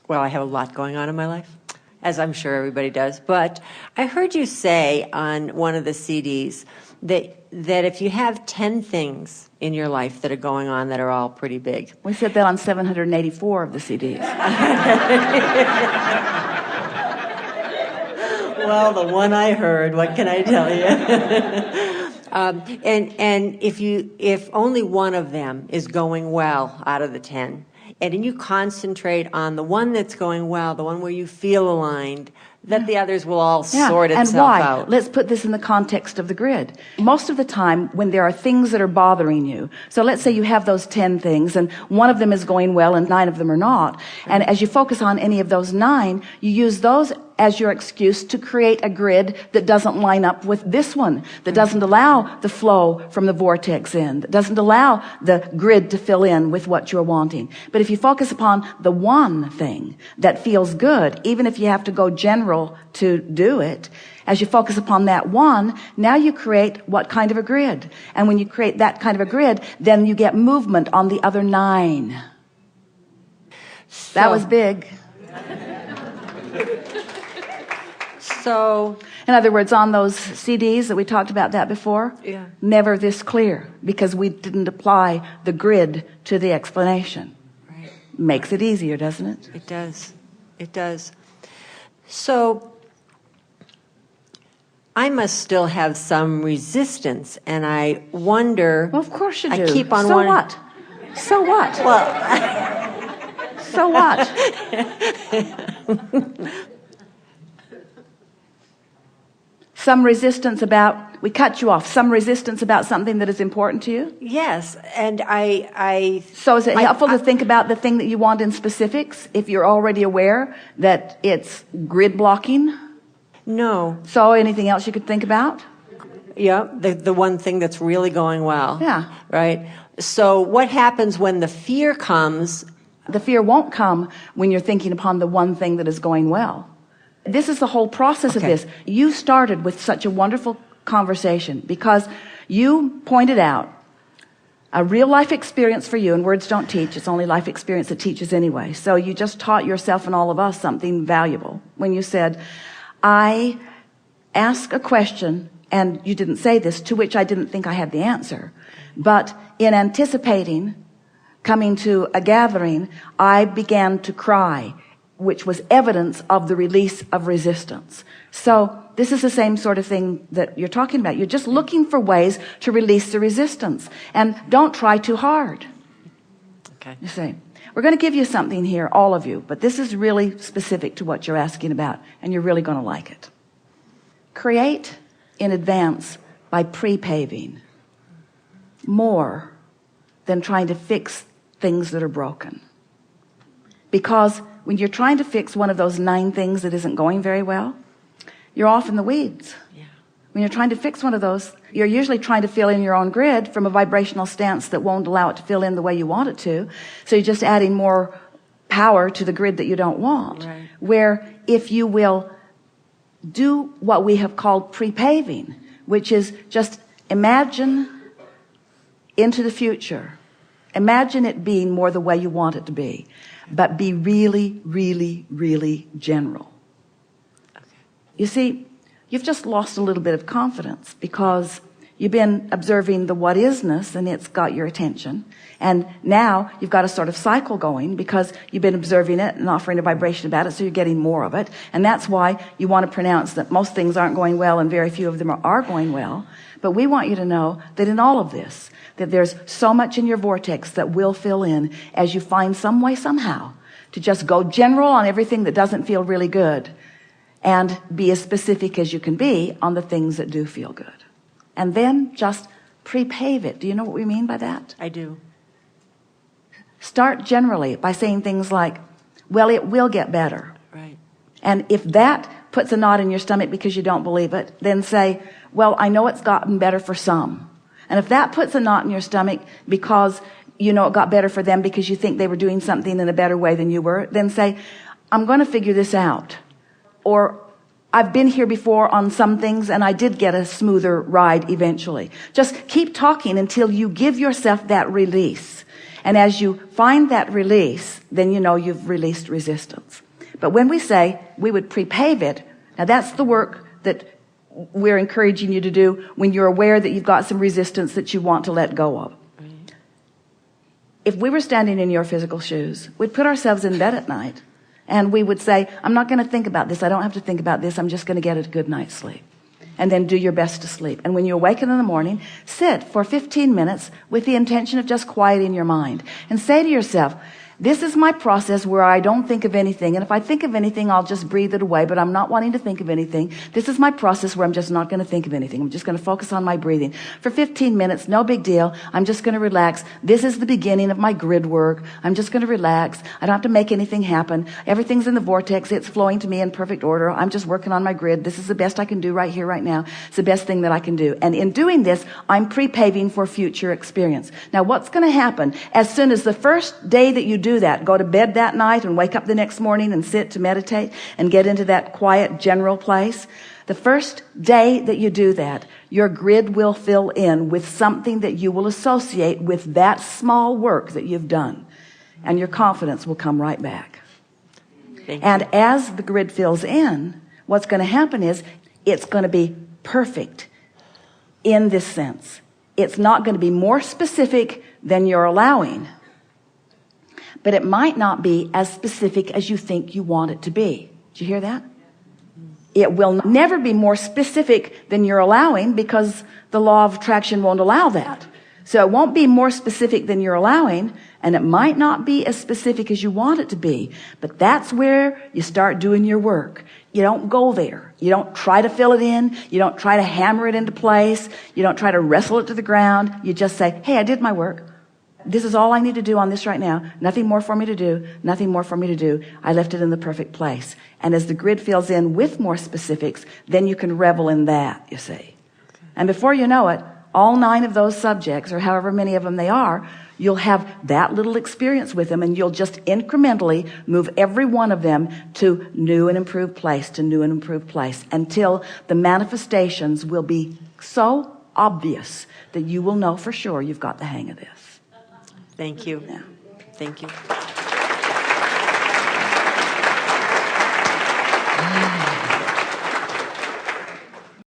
Well, I have a lot going on in my life, as I'm sure everybody does. But I heard you say on one of the CDs that if you have 10 things in your life that are going on that are all pretty big. We said that on 784 of the CDs. Well, the one I heard, what can I tell you? And if only one of them is going well out of the 10, and then you concentrate on the one that's going well, the one where you feel aligned, that the others will all sort itself out. And why? Let's put this in the context of the grid. Most of the time when there are things that are bothering you, so let's say you have those 10 things and one of them is going well and 9 of them are not, and as you focus on any of those 9, you use those as your excuse to create a grid that doesn't line up with this one, that doesn't allow the flow from the vortex in, that doesn't allow the grid to fill in with what you're wanting. But if you focus upon the one thing that feels good, even if you have to go general to do it, as you focus upon that one, now you create what kind of a grid? And when you create that kind of a grid, then you get movement on the other 9. That was big. So, in other words, on those CDs that we talked about that before, never this clear, because we didn't apply the grid to the explanation. Right. Makes it easier, doesn't it? It does. It does. So I must still have some resistance, and I wonder. Well, of course you do. I keep on so wondering. What? So what? Well, so what? Some resistance about, we cut you off, some resistance about something that is important to you? Yes, and So is it helpful to think about the thing that you want in specifics, if you're already aware that it's grid blocking? No. So anything else you could think about? Yeah, the one thing that's really going well. Yeah. Right? So what happens when the fear comes? The fear won't come when you're thinking upon the one thing that is going well. This is the whole process of this. You started with such a wonderful conversation because you pointed out a real life experience for you, and words don't teach, it's only life experience that teaches anyway. So you just taught yourself and all of us something valuable when you said, I ask a question, and you didn't say this, to which I didn't think I had the answer, but in anticipating coming to a gathering, I began to cry, which was evidence of the release of resistance. So this is the same sort of thing that you're talking about. You're just looking for ways to release the resistance, and don't try too hard. Okay. You see, we're going to give you something here, all of you, but this is really specific to what you're asking about, and you're really going to like it. Create in advance by pre-paving more than trying to fix things that are broken. Because when you're trying to fix one of those 9 things that isn't going very well, you're off in the weeds. Yeah. When you're trying to fix one of those, you're usually trying to fill in your own grid from a vibrational stance that won't allow it to fill in the way you want it to. So you're just adding more power to the grid that you don't want. Right. Where if you will do what we have called pre-paving, which is just imagine into the future. Imagine it being more the way you want it to be. But be really, really, really general. Okay. You see, you've just lost a little bit of confidence because you've been observing the what isness and it's got your attention. And now you've got a sort of cycle going because you've been observing it and offering a vibration about it, so you're getting more of it. And that's why you want to pronounce that most things aren't going well and very few of them are going well. But we want you to know that in all of this, that there's so much in your vortex that will fill in as you find some way somehow to just go general on everything that doesn't feel really good and be as specific as you can be on the things that do feel good. And then just pre-pave it. Do you know what we mean by that? I do. Start generally by saying things like, well, it will get better. Right. And if that puts a knot in your stomach because you don't believe it, then say, well, I know it's gotten better for some. And if that puts a knot in your stomach because you know it got better for them because you think they were doing something in a better way than you were, then say, I'm going to figure this out. Or I've been here before on some things and I did get a smoother ride eventually. Just keep talking until you give yourself that release. And as you find that release, then you know you've released resistance. But when we say we would pre-pave it, now that's the work that we're encouraging you to do when you're aware that you've got some resistance that you want to let go of. If we were standing in your physical shoes, we'd put ourselves in bed at night and we would say, I'm not going to think about this. I don't have to think about this. I'm just going to get a good night's sleep. And then do your best to sleep. And when you awaken in the morning, sit for 15 minutes with the intention of just quieting your mind and say to yourself, this is my process where I don't think of anything. And if I think of anything, I'll just breathe it away, but I'm not wanting to think of anything. This is my process where I'm just not going to think of anything. I'm just going to focus on my breathing for 15 minutes. No big deal. I'm just going to relax. This is the beginning of my grid work. I'm just going to relax. I don't have to make anything happen. Everything's in the vortex. It's flowing to me in perfect order. I'm just working on my grid. This is the best I can do right here, right now. It's the best thing that I can do. And in doing this, I'm pre-paving for future experience. Now, what's going to happen as soon as the first day that you do that, go to bed that night and wake up the next morning and sit to meditate and get into that quiet general place, the first day that you do that, your grid will fill in with something that you will associate with that small work that you've done, and your confidence will come right back. And as the grid fills in, what's going to happen is it's going to be perfect in this sense. It's not going to be more specific than you're allowing, but it might not be as specific as you think you want it to be. Did you hear that? It will never be more specific than you're allowing, because the law of attraction won't allow that. So it won't be more specific than you're allowing, and it might not be as specific as you want it to be. But that's where you start doing your work. You don't go there. You don't try to fill it in. You don't try to hammer it into place. You don't try to wrestle it to the ground. You just say, hey, I did my work. This is all I need to do on this right now. Nothing more for me to do. Nothing more for me to do. I left it in the perfect place. And as the grid fills in with more specifics, then you can revel in that, you see. And before you know it, all 9 of those subjects, or however many of them they are, you'll have that little experience with them, and you'll just incrementally move every one of them to new and improved place, to new and improved place, until the manifestations will be so obvious that you will know for sure you've got the hang of this. Thank you. Yeah. Thank you.